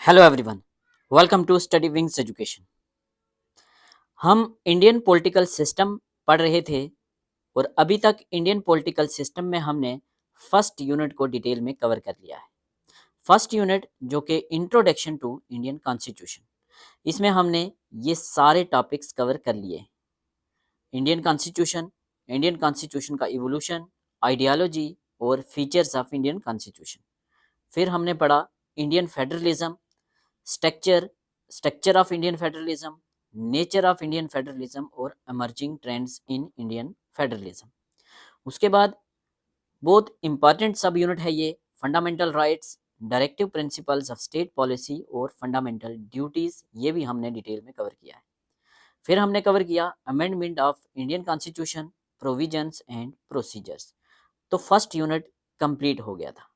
Hello everyone, welcome to study wings education. हम Indian political system पढ़ रहे थे और अभी तक इंडियन पॉलिटिकल सिस्टम में हमने फर्स्ट यूनिट को डिटेल में कवर कर लिया है। फर्स्ट यूनिट जो कि इंट्रोडक्शन टू इंडियन कॉन्स्टिट्यूशन, इसमें हमने ये सारे टॉपिक्स कवर कर लिए हैं। इंडियन कॉन्स्टिट्यूशन का इवोल्यूशन, आइडियोलॉजी और फीचर्स ऑफ इंडियन कॉन्स्टिट्यूशन। फिर हमने पढ़ा Indian federalism, structure structure of Indian federalism, nature of Indian federalism और emerging trends in Indian federalism. उसके बाद बहुत इंपॉर्टेंट सब यूनिट है ये fundamental rights, directive principles of state policy और फंडामेंटल ड्यूटीज, ये भी हमने डिटेल में कवर किया है। फिर हमने कवर किया amendment of Indian constitution, provisions and procedures. तो फर्स्ट यूनिट कंप्लीट हो गया था।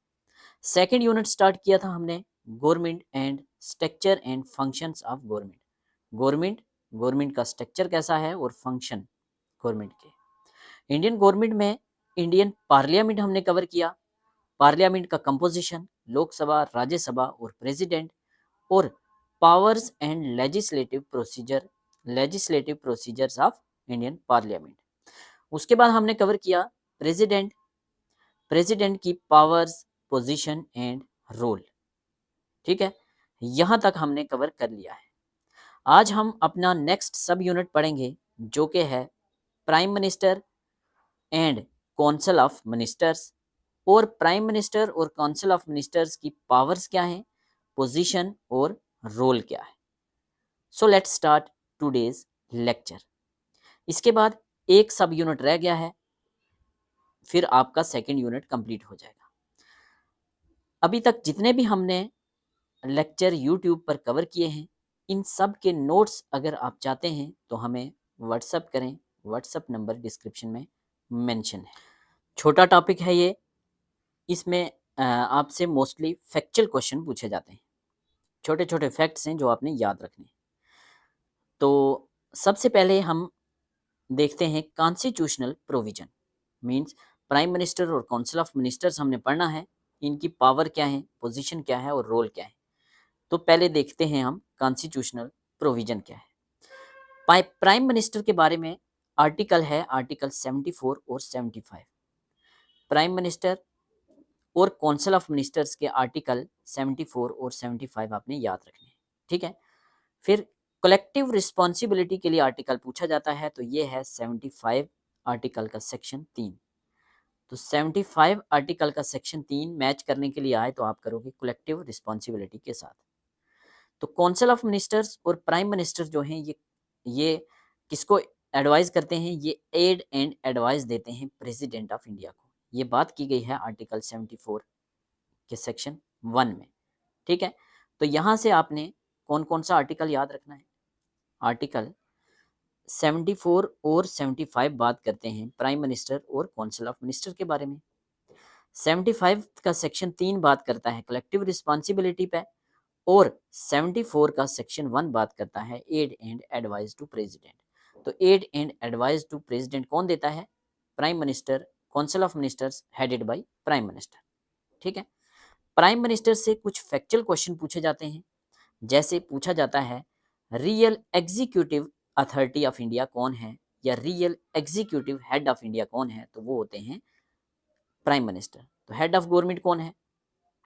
सेकंड यूनिट स्टार्ट किया था हमने government and structure and functions of government. Government का स्ट्रक्चर कैसा है और फंक्शन गवर्नमेंट के। इंडियन गवर्नमेंट में इंडियन पार्लियामेंट हमने कवर किया, पार्लियामेंट का कंपोजिशन, लोकसभा, राज्यसभा और प्रेसिडेंट, और powers and legislative procedures of Indian parliament. उसके बाद हमने कवर किया प्रेसिडेंट की पावर्स, पोजीशन एंड रोल। ठीक है, यहां तक हमने कवर कर लिया है। आज हम अपना नेक्स्ट सब यूनिट पढ़ेंगे जो कि है prime minister and council of ministers, और प्राइम मिनिस्टर और काउंसिल ऑफ मिनिस्टर्स की पावर्स क्या हैं, पोजीशन और रोल क्या है। So let's start today's lecture. इसके बाद एक सब यूनिट रह गया है, फिर आपका सेकंड यूनिट कंप्लीट हो जाएगा। अभी तक जितने भी हमने लेक्चर यूट्यूब पर कवर किए हैं, इन सब के नोट्स अगर आप चाहते हैं तो हमें व्हाट्सअप करें। व्हाट्सअप नंबर डिस्क्रिप्शन में मेंशन है। छोटा टॉपिक है ये, इसमें आपसे मोस्टली फैक्चुअल क्वेश्चन पूछे जाते हैं। छोटे छोटे फैक्ट्स हैं जो आपने याद रखने। तो सबसे पहले हम देखते हैं constitutional provision, means prime minister और काउंसिल ऑफ मिनिस्टर्स हमने पढ़ना है, इनकी पावर क्या है, पोजीशन क्या है और रोल क्या है। तो पहले देखते हैं हम कॉन्स्टिट्यूशनल प्रोविजन क्या है। प्राइम मिनिस्टर के बारे में आर्टिकल है आर्टिकल 74 और 75। प्राइम मिनिस्टर और काउंसिल ऑफ मिनिस्टर्स के आर्टिकल 74 और 75 आपने याद रखने हैं। ठीक है, फिर कलेक्टिव रिस्पॉन्सिबिलिटी के लिए आर्टिकल पूछा जाता है, तो ये है 75 आर्टिकल का सेक्शन 3। तो 75 आर्टिकल का सेक्शन 3 मैच करने के लिए आए तो आप करोगे कलेक्टिव रिस्पॉन्सिबिलिटी के साथ। तो काउंसिल ऑफ मिनिस्टर्स और प्राइम मिनिस्टर जो हैं ये किसको एडवाइस करते हैं, ये एड एंड एडवाइस देते हैं प्रेसिडेंट ऑफ इंडिया को। ये बात की गई है आर्टिकल 74 के सेक्शन 1 में। ठीक है, तो यहाँ से आपने कौन कौन सा आर्टिकल याद रखना है। आर्टिकल 74 और 75 बात करते हैं प्राइम मिनिस्टर और काउंसिल ऑफ मिनिस्टर के बारे में। 75 का सेक्शन 3 बात करता है कलेक्टिव रिस्पॉन्सिबिलिटी पे, और 74 का सेक्शन 1 बात करता है aid and advice to president. तो aid and advice to president कौन देता है, prime minister, council of ministers headed by prime minister. ठीक है, प्राइम मिनिस्टर से कुछ फैक्चुअल क्वेश्चन पूछे जाते हैं, जैसे पूछा जाता है real executive authority of India कौन है, या real executive head of India कौन है, तो वो होते हैं प्राइम मिनिस्टर। तो हेड ऑफ गवर्नमेंट कौन है,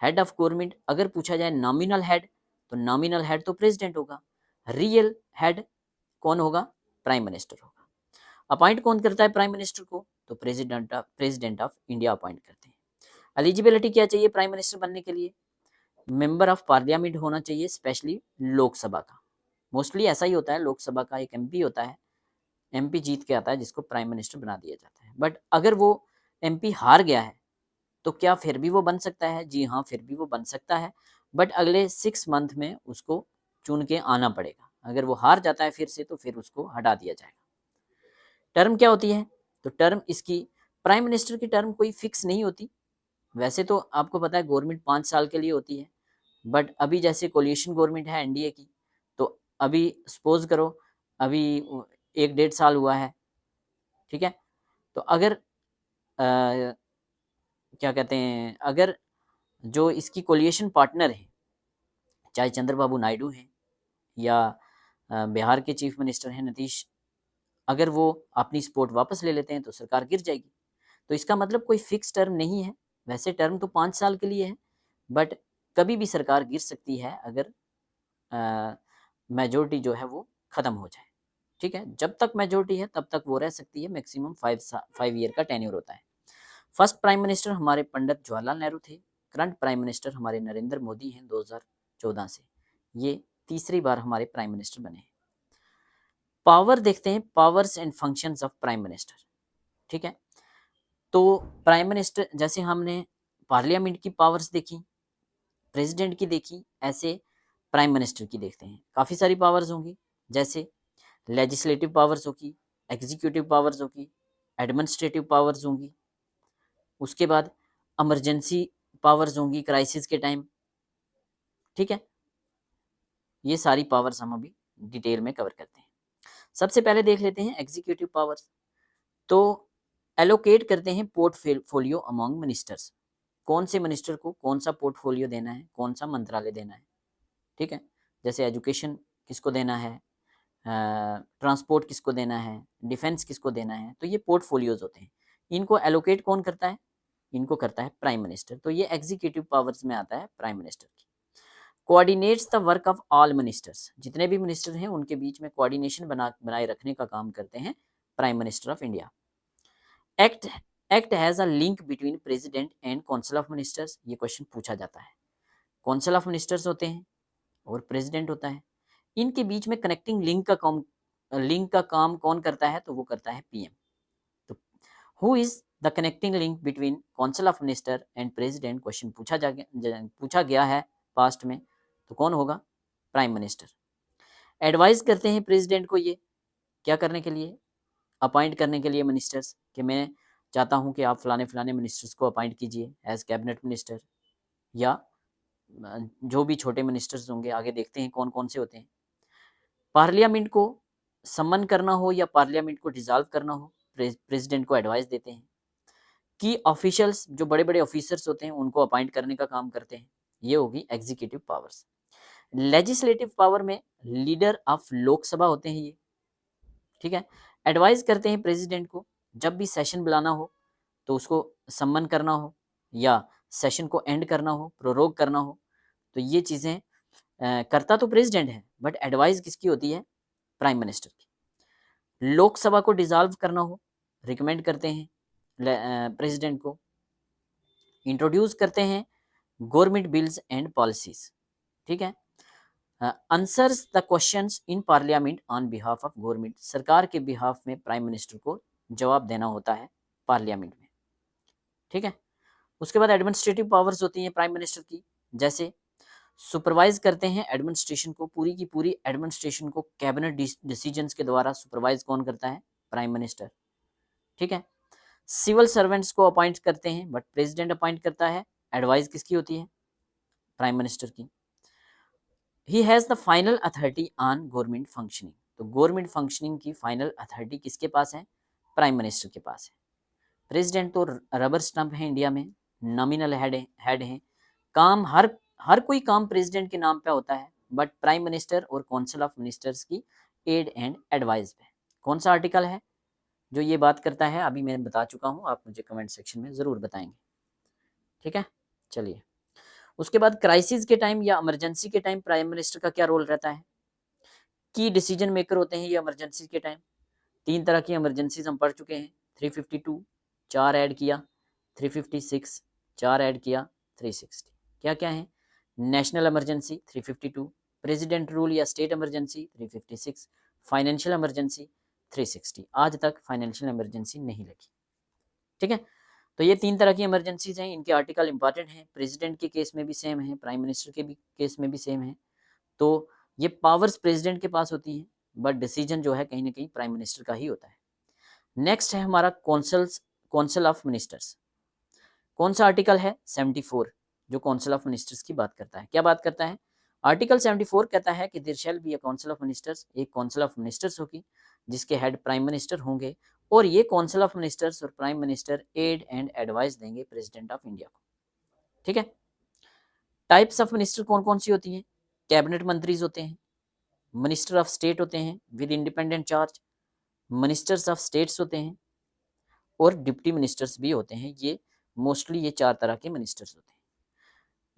हेड ऑफ गवर्नमेंट अगर पूछा जाए नॉमिनल हेड, तो नॉमिनल हेड तो प्रेसिडेंट होगा। रियल हेड कौन होगा, प्राइम मिनिस्टर होगा। अपॉइंट कौन करता है प्राइम मिनिस्टर को, तो प्रेसिडेंट ऑफ इंडिया अपॉइंट करते हैं। एलिजिबिलिटी क्या चाहिए प्राइम मिनिस्टर बनने के लिए, मेंबर ऑफ पार्लियामेंट होना चाहिए, स्पेशली लोकसभा का। मोस्टली ऐसा ही होता है, लोकसभा का एक एमपी होता है, एमपी जीत के आता है जिसको प्राइम मिनिस्टर बना दिया जाता है। बट अगर वो एमपी हार गया है तो क्या फिर भी वो बन सकता है, जी हाँ फिर भी वो बन सकता है, बट अगले 6 मंथ में उसको चुन के आना पड़ेगा। अगर वो हार जाता है फिर से तो फिर उसको हटा दिया जाएगा। टर्म क्या होती है, तो टर्म इसकी, प्राइम मिनिस्टर की टर्म कोई फिक्स नहीं होती। वैसे तो आपको पता है गवर्नमेंट 5 साल के लिए होती है, बट अभी जैसे कोलिशन गवर्नमेंट है एनडीए की, तो अभी सपोज करो अभी 1-1.5 साल हुआ है। ठीक है, तो अगर क्या कहते हैं, अगर जो इसकी कोलिशन पार्टनर है, चाहे चंद्रबाबू नायडू हैं या बिहार के चीफ मिनिस्टर हैं नीतीश, अगर वो अपनी सपोर्ट वापस ले लेते हैं तो सरकार गिर जाएगी। तो इसका मतलब कोई फिक्स टर्म नहीं है, वैसे टर्म तो 5 साल के लिए है, बट कभी भी सरकार गिर सकती है अगर मेजॉरिटी जो है वो ख़त्म हो जाए। ठीक है, जब तक मेजॉरिटी है तब तक वो रह सकती है, मैक्सिमम 5 ईयर का टेन्योर होता है। फर्स्ट प्राइम मिनिस्टर हमारे पंडित जवाहरलाल नेहरू थे। करंट प्राइम मिनिस्टर हमारे नरेंद्र मोदी हैं 2014 से। ये तीसरी बार हमारे प्राइम मिनिस्टर बने हैं। पावर देखते हैं, powers and functions of prime minister. ठीक है, तो प्राइम मिनिस्टर, जैसे हमने पार्लियामेंट की पावर्स देखी, प्रेसिडेंट की देखी, ऐसे प्राइम मिनिस्टर की देखते हैं। काफ़ी सारी पावर्स होंगी, जैसे लेजिस्लेटिव पावर्स होगी, एग्जीक्यूटिव पावर्स होगी, एडमिनिस्ट्रेटिव पावर्स होंगी, उसके बाद इमरजेंसी पावर्स होंगी क्राइसिस के टाइम। ठीक है, ये सारी पावर्स हम अभी डिटेल में कवर करते हैं। सबसे पहले देख लेते हैं एग्जीक्यूटिव पावर्स। तो एलोकेट करते हैं पोर्टफोलियो अमॉन्ग मिनिस्टर्स, कौन से मिनिस्टर को कौन सा पोर्टफोलियो देना है, कौन सा मंत्रालय देना है। ठीक है, जैसे एजुकेशन किसको देना है, ट्रांसपोर्ट किसको देना है, डिफेंस किसको देना है, तो ये पोर्टफोलियोज होते हैं। इनको एलोकेट कौन करता है, इनको करता है प्राइम मिनिस्टर। तो ये एग्जीक्यूटिव पावर्स में आता है प्राइम मिनिस्टर की। Coordinates the work of all ministers, जितने भी मिनिस्टर हैं उनके बीच में कोऑर्डिनेशन बनाए रखने का काम करते हैं prime minister of India. Act has a link between president and council of ministers, ये क्वेश्चन पूछा जाता है। काउंसिल ऑफ मिनिस्टर्स होते हैं और प्रेसिडेंट होता है, इनके बीच में कनेक्टिंग लिंक का काम कौन करता है, तो वो करता है पीएम। तो who is the connecting link between council of minister and president, question पूछा गया है पास्ट में, तो कौन होगा, प्राइम मिनिस्टर। एडवाइस करते हैं प्रेसिडेंट को, ये क्या करने के लिए, अपॉइंट करने के लिए मिनिस्टर्स, कि मैं चाहता हूं कि आप फलाने फलाने मिनिस्टर्स को अपॉइंट कीजिए एज कैबिनेट मिनिस्टर, या जो भी छोटे मिनिस्टर्स होंगे, आगे देखते हैं कौन कौन से होते हैं। पार्लियामेंट को सम्मन करना हो या पार्लियामेंट को डिसॉल्व करना हो, प्रेसिडेंट को एडवाइस देते हैं। की ऑफिशियल्स, जो बड़े बड़े ऑफिसर्स होते हैं उनको अपॉइंट करने का काम करते हैं, ये होगी एग्जीक्यूटिव पावर्स। लेजिस्लेटिव पावर में लीडर ऑफ लोकसभा होते हैं ये। ठीक है, एडवाइस करते हैं प्रेसिडेंट को, जब भी सेशन बुलाना हो तो उसको सम्मन करना हो या सेशन को एंड करना हो, प्रोरोग करना हो, तो ये चीज़ें करता तो प्रेसिडेंट है, बट एडवाइस किसकी होती है, प्राइम मिनिस्टर की। लोकसभा को डिसॉल्व करना हो, रिकमेंड करते हैं प्रेसिडेंट को। इंट्रोड्यूस करते हैं गवर्नमेंट बिल्स एंड पॉलिसीज। ठीक है, answers the questions in parliament on behalf of government, सरकार के बिहाफ में प्राइम मिनिस्टर को जवाब देना होता है पार्लियामेंट में। ठीक है, उसके बाद एडमिनिस्ट्रेटिव पावर्स होती हैं प्राइम मिनिस्टर की, जैसे सुपरवाइज करते हैं एडमिनिस्ट्रेशन को, पूरी की पूरी एडमिनिस्ट्रेशन को कैबिनेट डिसीजंस के द्वारा सुपरवाइज कौन करता है, प्राइम मिनिस्टर। ठीक है, सिविल सर्वेंट्स को अपॉइंट करते हैं, बट प्रेसिडेंट अपॉइंट करता है, एडवाइस किसकी होती है, प्राइम मिनिस्टर की। He has the final authority on government functioning, तो गवर्नमेंट फंक्शनिंग की फाइनल अथॉरिटी किसके पास है, प्राइम मिनिस्टर के पास है। प्रेसिडेंट तो रबर स्टंप है इंडिया में, नॉमिनल हेड है, काम हर कोई काम प्रेसिडेंट के नाम पे होता है, बट प्राइम मिनिस्टर और काउंसिल ऑफ मिनिस्टर्स की एड एंड एडवाइस पे। कौन सा आर्टिकल है जो ये बात करता है, अभी मैं बता चुका हूँ, आप मुझे कमेंट सेक्शन में ज़रूर बताएंगे। ठीक है, चलिए, उसके बाद क्राइसिस के टाइम या इमरजेंसी के टाइम प्राइम मिनिस्टर का क्या रोल रहता है, की डिसीजन मेकर होते हैं ये इमरजेंसी के टाइम। 3 तरह की इमरजेंसीज हम पढ़ चुके हैं, 352 4 ऐड किया, 356 4 ऐड किया, 360 क्या क्या है, नेशनल इमरजेंसी 352, प्रेसिडेंट रूल या स्टेट इमरजेंसी 356, फाइनेंशियल इमरजेंसी 360। आज तक फाइनेंशियल इमरजेंसी नहीं लगी। ठीक है, तो ये 3 तरह की इमरजेंसीज हैं, इनके आर्टिकल इंपॉर्टेंट हैं, प्रेसिडेंट के केस में भी सेम है, प्राइम मिनिस्टर के भी केस में भी सेम है। तो ये पावर्स प्रेसिडेंट के पास होती हैं, बट डिसीजन जो है कहीं ना कहीं प्राइम मिनिस्टर का ही होता है। नेक्स्ट है हमारा काउंसिल ऑफ मिनिस्टर्स। कौन सा आर्टिकल है, 74, जो काउंसिल ऑफ मिनिस्टर्स की बात करता है। क्या बात करता है, आर्टिकल 74 कहता है कि there shall be a council of ministers, एक काउंसिल ऑफ मिनिस्टर्स होगी जिसके हेड प्राइम मिनिस्टर होंगे, और ये काउंसिल ऑफ मिनिस्टर्स और prime minister aid and advice देंगे प्रेसिडेंट ऑफ इंडिया को। ठीक है, टाइप्स ऑफ मिनिस्टर कौन कौन सी होती हैं, कैबिनेट मंत्रीज होते हैं, मिनिस्टर ऑफ स्टेट होते हैं with independent charge, ministers of states होते हैं और डिप्टी मिनिस्टर्स भी होते हैं। ये मोस्टली ये 4 तरह के मिनिस्टर्स होते हैं।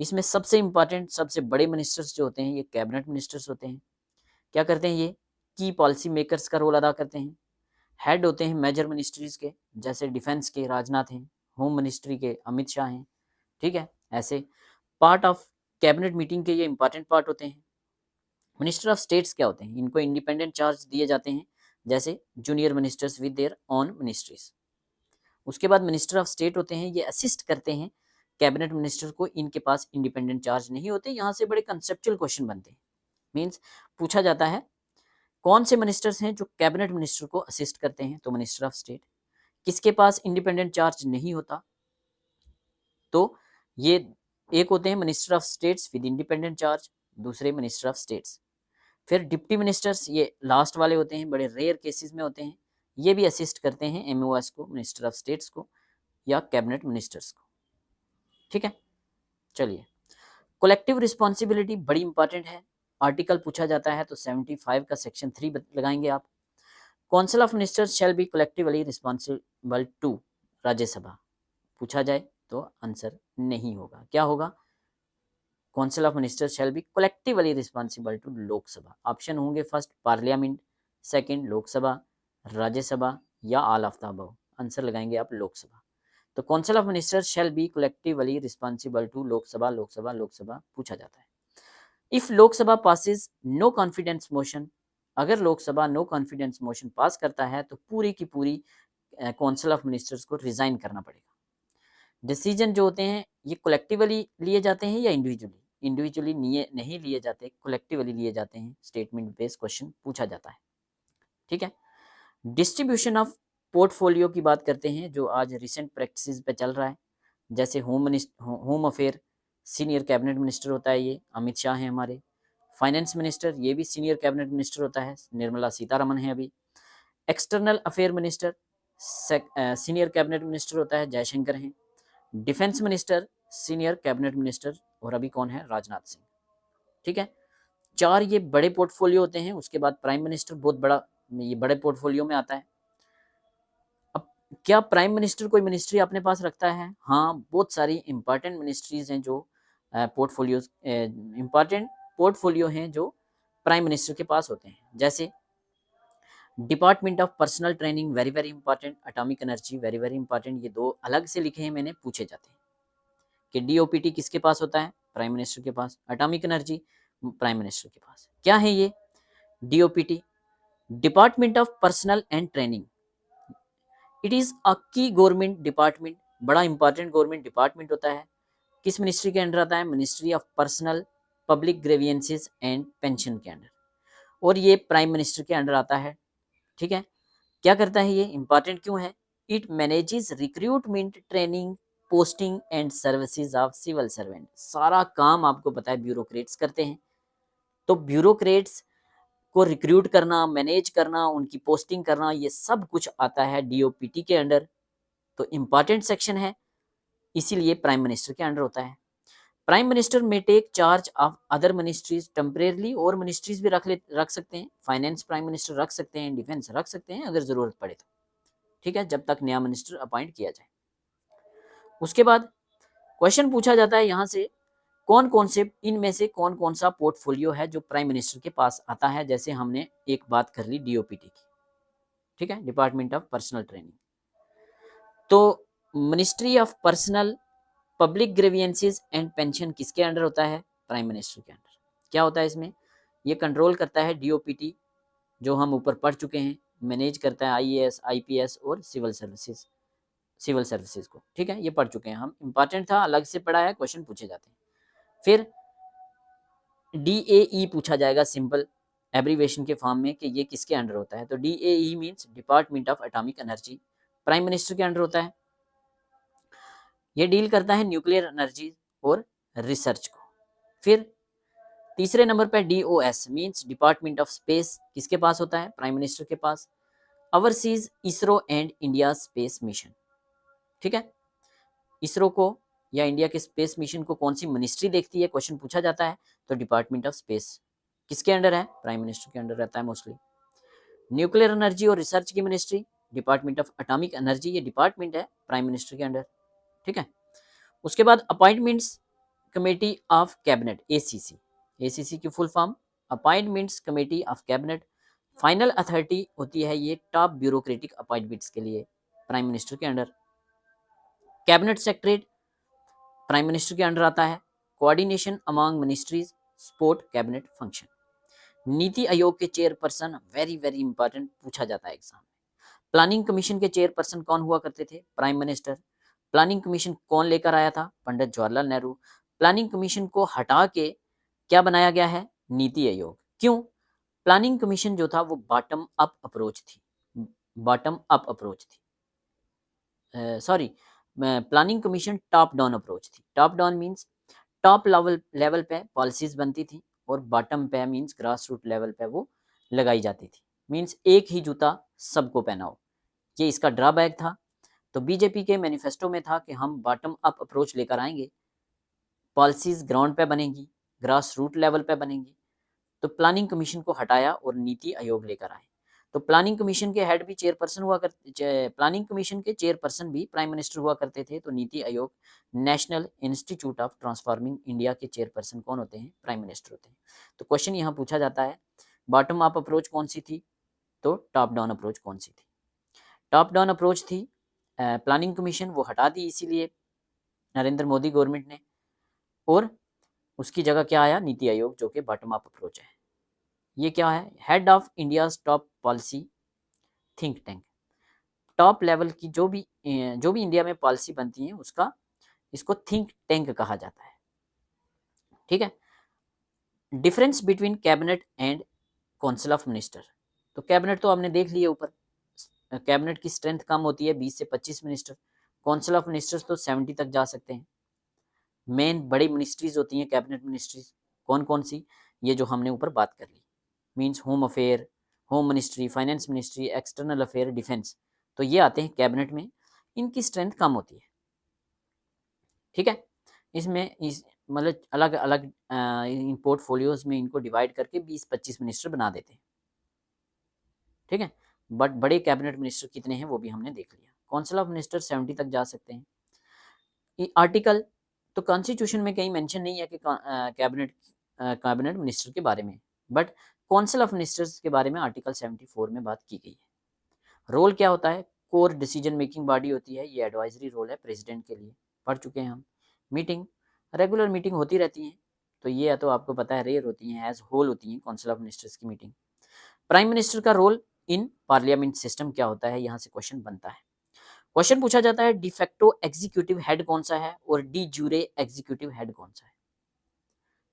इसमें सबसे इंपॉर्टेंट, सबसे बड़े मिनिस्टर्स जो होते हैं ये कैबिनेट मिनिस्टर्स होते हैं। क्या करते हैं ये? की पॉलिसी मेकर्स का रोल अदा करते हैं। हेड होते हैं मेजर मिनिस्ट्रीज के, जैसे डिफेंस के राजनाथ हैं, होम मिनिस्ट्री के अमित शाह हैं, ठीक है। ऐसे पार्ट ऑफ कैबिनेट मीटिंग के ये इंपॉर्टेंट पार्ट होते हैं। मिनिस्टर ऑफ स्टेट्स क्या होते हैं? इनको इंडिपेंडेंट चार्ज दिए जाते हैं, जैसे junior ministers with their on ministries. उसके बाद मिनिस्टर ऑफ स्टेट होते हैं, ये असिस्ट करते हैं कैबिनेट मिनिस्टर को, इनके पास इंडिपेंडेंट चार्ज नहीं होते। यहाँ से बड़े कंसेप्चुअल क्वेश्चन बनते हैं। मीन्स पूछा जाता है कौन से मिनिस्टर्स हैं जो कैबिनेट मिनिस्टर को असिस्ट करते हैं, तो मिनिस्टर ऑफ स्टेट। किसके पास इंडिपेंडेंट चार्ज नहीं होता, तो ये एक होते हैं minister of states with independent charge, दूसरे मिनिस्टर ऑफ स्टेट्स। फिर डिप्टी मिनिस्टर्स, ये लास्ट वाले होते हैं, बड़े रेयर केसेस में होते हैं। ये भी असिस्ट करते हैं एमओएस को, मिनिस्टर ऑफ स्टेट्स को या कैबिनेट मिनिस्टर्स को, ठीक है। चलिए, कलेक्टिव रिस्पॉन्सिबिलिटी बड़ी इंपॉर्टेंट है। आर्टिकल पूछा जाता है तो 75 का सेक्शन 3 लगाएंगे आप। Council of ministers shall be collectively responsible to Rajya Sabha. पूछा जाए तो आंसर नहीं होगा। क्या होगा? Council of ministers shall be collectively responsible to Lok Sabha. Option होंगे first parliament, second Lok Sabha, Rajya Sabha या all of the above. Answer लगाएंगे आप लोकसभा। तो council of ministers shall be collectively responsible to Lok Sabha, Lok Sabha, Lok Sabha पूछा जाता है। If Lok Sabha passes no confidence motion, अगर Lok Sabha no confidence motion pass करता है तो पूरी की पूरी काउंसिल ऑफ मिनिस्टर्स को रिजाइन करना पड़ेगा। डिसीजन जो होते हैं ये कलेक्टिवली लिए जाते हैं या इंडिविजुअली? इंडिविजुअली नहीं लिए जाते, कलेक्टिवली लिए जाते हैं। स्टेटमेंट बेस्ड क्वेश्चन पूछा जाता है, ठीक है। डिस्ट्रीब्यूशन ऑफ पोर्टफोलियो की बात करते हैं, जो आज रिसेंट प्रैक्टिस पे चल रहा है। जैसे home affair senior cabinet minister होता है, ये अमित शाह हैं हमारे। फाइनेंस मिनिस्टर, ये भी सीनियर कैबिनेट मिनिस्टर होता है, निर्मला सीतारमन है अभी। External affair minister senior cabinet minister होता है, जयशंकर हैं। Defence minister senior cabinet minister, और अभी कौन है? राजनाथ सिंह, ठीक है। 4 ये बड़े पोर्टफोलियो होते हैं। उसके बाद प्राइम मिनिस्टर बहुत बड़ा, ये बड़े पोर्टफोलियो में आता है। अब क्या प्राइम मिनिस्टर कोई मिनिस्ट्री अपने पास रखता है? हाँ, बहुत सारी इंपॉर्टेंट मिनिस्ट्रीज हैं जो इंपॉर्टेंट पोर्टफोलियो हैं जो प्राइम मिनिस्टर के पास होते हैं। जैसे department of personal training, very very important. Atomic energy, very very important. ये 2 अलग से लिखे हैं मैंने, पूछे जाते हैं कि डीओपीटी किसके पास होता है? प्राइम मिनिस्टर के पास। एटॉमिक एनर्जी प्राइम मिनिस्टर के पास। क्या है ये DOPT? Department of personal and training. It is a की गवर्नमेंट डिपार्टमेंट, बड़ा इंपॉर्टेंट गवर्नमेंट डिपार्टमेंट होता है। किस मिनिस्ट्री के अंडर आता है? Ministry of personal, public grievances and pension के अंडर, और ये प्राइम मिनिस्टर के अंडर आता है, ठीक है। क्या करता है ये? इंपॉर्टेंट क्यों है? It manages recruitment, training, posting and services of civil servant. सारा काम आपको पता है ब्यूरोक्रेट्स करते हैं। तो ब्यूरोक्रेट्स को रिक्रूट करना, मैनेज करना, उनकी पोस्टिंग करना, ये सब कुछ आता है डीओपीटी के अंडर। तो इंपॉर्टेंट सेक्शन है, इसीलिए प्राइम मिनिस्टर के अंडर होता है। Prime minister may take charge of other ministries temporarily, और मिनिस्ट्रीज भी रख सकते हैं। फाइनेंस प्राइम मिनिस्टर रख सकते हैं, डिफेंस रख सकते हैं अगर जरूरत पड़े तो, ठीक है, जब तक नया मिनिस्टर अपॉइंट किया जाए। उसके बाद क्वेश्चन पूछा जाता है यहाँ से, कौन कौन से इनमें से कौन कौन सा पोर्टफोलियो है जो प्राइम मिनिस्टर के पास आता है। जैसे हमने एक बात कर ली डीओपीटी की, ठीक है, डिपार्टमेंट ऑफ पर्सनल ट्रेनिंग। तो ministry of personal, public grievances and pension किसके अंडर होता है? प्राइम मिनिस्टर के अंडर। क्या होता है इसमें? ये कंट्रोल करता है डीओपीटी, जो हम ऊपर पढ़ चुके हैं। मैनेज करता है आईएएस, आईपीएस और सिविल सर्विसेज को, ठीक है, ये पढ़ चुके हैं हम। इंपॉर्टेंट था, अलग से पढ़ा है, क्वेश्चन पूछे जाते हैं। फिर डीएई पूछा जाएगा सिंपल एब्रीवेशन के फॉर्म में कि ये किसके अंडर होता है। तो DAE means department of atomic energy, prime minister के अंडर होता है। ये डील करता है न्यूक्लियर एनर्जी और रिसर्च को। फिर तीसरे नंबर पर DOS means department of space, किसके पास होता है? प्राइम मिनिस्टर के पास। Overseas ISRO and India space mission, ठीक है। इसरो को या इंडिया के स्पेस मिशन को कौन सी मिनिस्ट्री देखती है, क्वेश्चन पूछा जाता है तो डिपार्टमेंट ऑफ स्पेस किसके अंडर है, प्राइम मिनिस्टर के अंडर रहता है मोस्टली। न्यूक्लियर एनर्जी और रिसर्च की ministry department of atomic energy, ये डिपार्टमेंट है प्राइम मिनिस्टर के अंडर, ठीक है। उसके बाद appointments committee of cabinet, ACC, ACC की full form appointments committee of cabinet, final authority होती है ये टॉप ब्यूरोक्रेटिक अपॉइंटमेंट्स के लिए प्राइम मिनिस्टर के under. Cabinet secretary prime minister के अंडर आता है। Coordination among ministries support cabinet function. NITI Aayog के चेयरपर्सन, वेरी वेरी इंपॉर्टेंट, पूछा जाता है एग्जाम में। प्लानिंग कमीशन के चेयरपर्सन कौन हुआ करते थे, प्राइम मिनिस्टर। प्लानिंग कमीशन कौन लेकर आया था, पंडित जवाहरलाल नेहरू। प्लानिंग कमीशन को हटा के क्या बनाया गया है, नीति आयोग। क्यों, प्लानिंग कमीशन जो था वो बॉटम अप अप्रोच थी, बॉटम अप अप्रोच थी, sorry, planning commission top down approach थी। Top down means top level पे पॉलिसीज बनती थी और बॉटम पे मीन्स ग्रास रूट लेवल पे वो लगाई जाती थी, मीन्स एक ही जूता सबको पहनाओ, ये इसका ड्रॉबैक था। तो बीजेपी के मैनिफेस्टो में था कि हम बॉटम अप अप्रोच लेकर आएंगे, पॉलिसीज ग्राउंड पे बनेगी, ग्रास रूट लेवल पे बनेगी। तो प्लानिंग कमीशन को हटाया और नीति आयोग लेकर आए। तो प्लानिंग कमीशन के हेड भी चेयरपर्सन हुआ करते, प्लानिंग कमीशन के चेयरपर्सन भी प्राइम मिनिस्टर हुआ करते थे। तो NITI Aayog, national institute of transforming India के चेयरपर्सन कौन होते हैं, प्राइम मिनिस्टर होते हैं। तो क्वेश्चन यहाँ पूछा जाता है बॉटम अप अप्रोच कौन सी थी, तो टॉप डाउन अप्रोच कौन सी थी। टॉप डाउन अप्रोच थी प्लानिंग कमीशन, वो हटा दी इसीलिए नरेंद्र मोदी गवर्नमेंट ने, और उसकी जगह क्या आया, नीति आयोग, जो कि बॉटम अप अप्रोच है। ये क्या है, head of India's top policy think tank, top level की जो भी इंडिया में पॉलिसी बनती है उसका, इसको थिंक टैंक कहा जाता है, ठीक है। Difference between cabinet and council of minister, तो कैबिनेट तो आपने देख लिया ऊपर, कैबिनेट की स्ट्रेंथ कम होती है 20 से 25 मिनिस्टर, काउंसिल ऑफ मिनिस्टर्स तो 70 तक जा सकते हैं। मेन बड़ी मिनिस्ट्रीज होती हैं कैबिनेट मिनिस्ट्रीज, कौन कौन सी, ये जो हमने ऊपर बात कर ली, means home affair, home ministry, finance ministry, external affair, defence, तो ये आते हैं कैबिनेट में, इनकी स्ट्रेंथ कम होती है, ठीक है। इसमें इस मतलब अलग अलग इन पोर्टफोलियोज में इनको डिवाइड करके 20-25 मिनिस्टर बना देते हैं, ठीक है। बट बड़े कैबिनेट मिनिस्टर कितने हैं वो भी हमने देख लिया। काउंसिल ऑफ मिनिस्टर 70 तक जा सकते हैं। आर्टिकल तो कॉन्स्टिट्यूशन में कहीं मेंशन नहीं है कि कैबिनेट मिनिस्टर के बारे में, बट काउंसिल ऑफ मिनिस्टर्स के बारे में आर्टिकल 74 में बात की गई है। रोल क्या होता है, कोर डिसीजन मेकिंग बॉडी होती है, ये एडवाइजरी रोल है प्रेसिडेंट के लिए, पढ़ चुके हैं हम। मीटिंग, रेगुलर मीटिंग होती रहती है, तो ये तो आपको पता है रेयर होती हैं, एज होल होती हैं काउंसिल ऑफ मिनिस्टर्स की मीटिंग। प्राइम मिनिस्टर का रोल इन पार्लियामेंट सिस्टम क्या होता है, यहाँ से क्वेश्चन बनता है। क्वेश्चन पूछा जाता है डिफेक्टो एग्जीक्यूटिव हेड कौन सा है और डी जूरे एग्जीक्यूटिव हेड कौन सा है,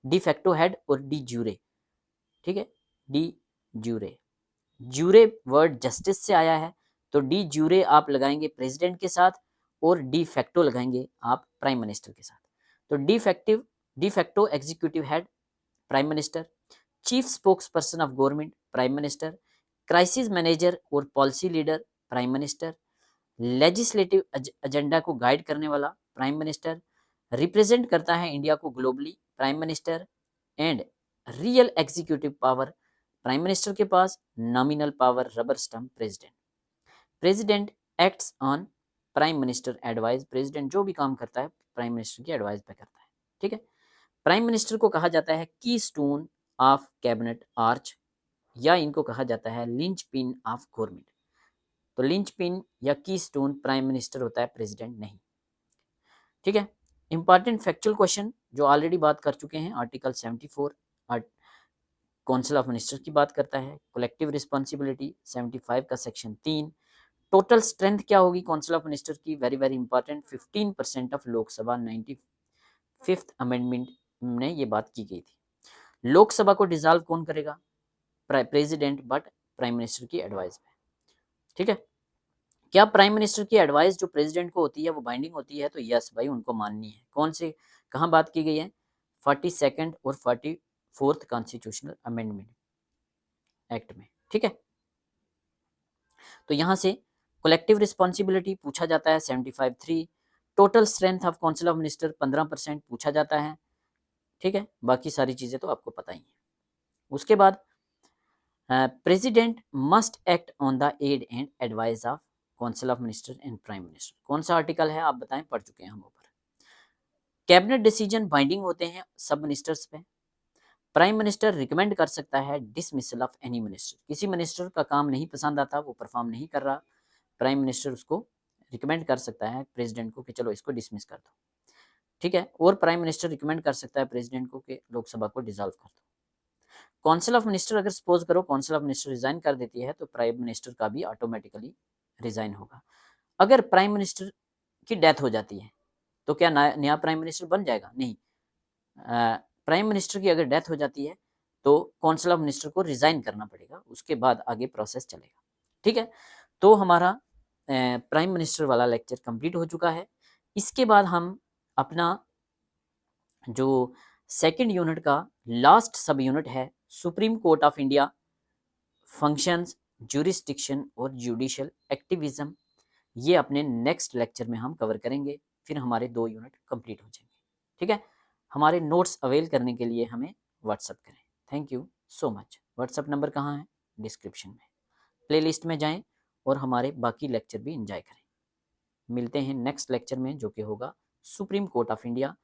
डिफेक्टो हेड और डी जूरे, ठीक है। D jure, jure word justice से आया है, तो डी जूरे आप लगाएंगे प्रेसिडेंट के साथ और डी फैक्टो लगाएंगे आप प्राइम मिनिस्टर के साथ। तो de facto executive head prime minister, chief spokesperson of government prime minister, crisis manager और policy leader prime minister, legislative agenda को गाइड करने वाला प्राइम मिनिस्टर, रिप्रेजेंट करता है इंडिया को globally prime minister, and real executive power prime minister के पास, nominal power rubber stamp president. President acts on prime minister advice, president जो भी काम करता है प्राइम मिनिस्टर की एडवाइस पे करता है, ठीक है। प्राइम मिनिस्टर को कहा जाता है की स्टोन ऑफ कैबिनेट आर्च, या इनको कहा जाता है लिंच पिन ऑफ गवर्नमेंट। तो लिंच पिन या की स्टोन प्राइम मिनिस्टर होता है, प्रेसिडेंट नहीं, ठीक है। इंपॉर्टेंट फैक्चुअल क्वेश्चन जो ऑलरेडी बात कर चुके हैं, आर्टिकल 74 काउंसिल ऑफ मिनिस्टर की बात करता है, कलेक्टिव रिस्पॉन्सिबिलिटी 75 का सेक्शन 3, टोटल स्ट्रेंथ क्या होगी काउंसिल ऑफ मिनिस्टर की, very very important, 15% of Lok Sabha, 95th amendment में ये बात की गई थी। लोकसभा को डिसॉल्व कौन करेगा, प्रेसिडेंट, बट प्राइम मिनिस्टर की एडवाइस पे, ठीक है। क्या प्राइम मिनिस्टर की एडवाइस जो प्रेसिडेंट को होती है वो बाइंडिंग होती है, तो यस भाई उनको माननी है। कौन से, कहाँ बात की गई है, 42nd और 44th कॉन्स्टिट्यूशनल अमेंडमेंट एक्ट में, ठीक है। तो यहाँ से कलेक्टिव रिस्पॉन्सिबिलिटी पूछा जाता है 75(3), total strength of council of minister 15% पूछा जाता है, ठीक है। बाकी सारी चीज़ें तो आपको पता ही है। उसके बाद president must act on the aid and advice of council of minister and prime minister. कौन सा आर्टिकल है आप बताएं, पढ़ चुके हैं हम ऊपर। कैबिनेट डिसीजन बाइंडिंग होते हैं सब मिनिस्टर्स पे। प्राइम मिनिस्टर रिकमेंड कर सकता है डिसमिसल ऑफ एनी मिनिस्टर। किसी मिनिस्टर का काम नहीं पसंद आता, वो परफॉर्म नहीं कर रहा, प्राइम मिनिस्टर उसको रिकमेंड कर सकता है प्रेसिडेंट को कि चलो इसको डिसमिस कर दो, ठीक है। और प्राइम मिनिस्टर रिकमेंड कर सकता है प्रेसिडेंट को कि लोकसभा को डिसॉल्व कर दो। काउंसिल ऑफ मिनिस्टर अगर सपोज करो काउंसिल ऑफ मिनिस्टर रिजाइन कर देती है तो प्राइम मिनिस्टर का भी ऑटोमेटिकली रिजाइन होगा। अगर प्राइम मिनिस्टर की डेथ हो जाती है तो क्या नया प्राइम मिनिस्टर बन जाएगा? नहीं। प्राइम मिनिस्टर की अगर डेथ हो जाती है तो काउंसिल ऑफ मिनिस्टर को रिजाइन करना पड़ेगा, उसके बाद आगे प्रोसेस चलेगा, ठीक है। तो हमारा प्राइम मिनिस्टर वाला लेक्चर कंप्लीट हो चुका है। इसके बाद हम अपना जो सेकंड यूनिट का लास्ट सब यूनिट है, supreme court of India functions, jurisdiction और जुडिशियल एक्टिविज्म, ये अपने नेक्स्ट लेक्चर में हम कवर करेंगे। फिर हमारे 2 यूनिट कंप्लीट हो जाएंगे, ठीक है। हमारे नोट्स अवेल करने के लिए हमें व्हाट्सअप करें। Thank you so much. WhatsApp number कहाँ है? डिस्क्रिप्शन में। प्लेलिस्ट में जाएं और हमारे बाकी लेक्चर भी एंजॉय करें। मिलते हैं नेक्स्ट लेक्चर में जो कि होगा सुप्रीम कोर्ट ऑफ इंडिया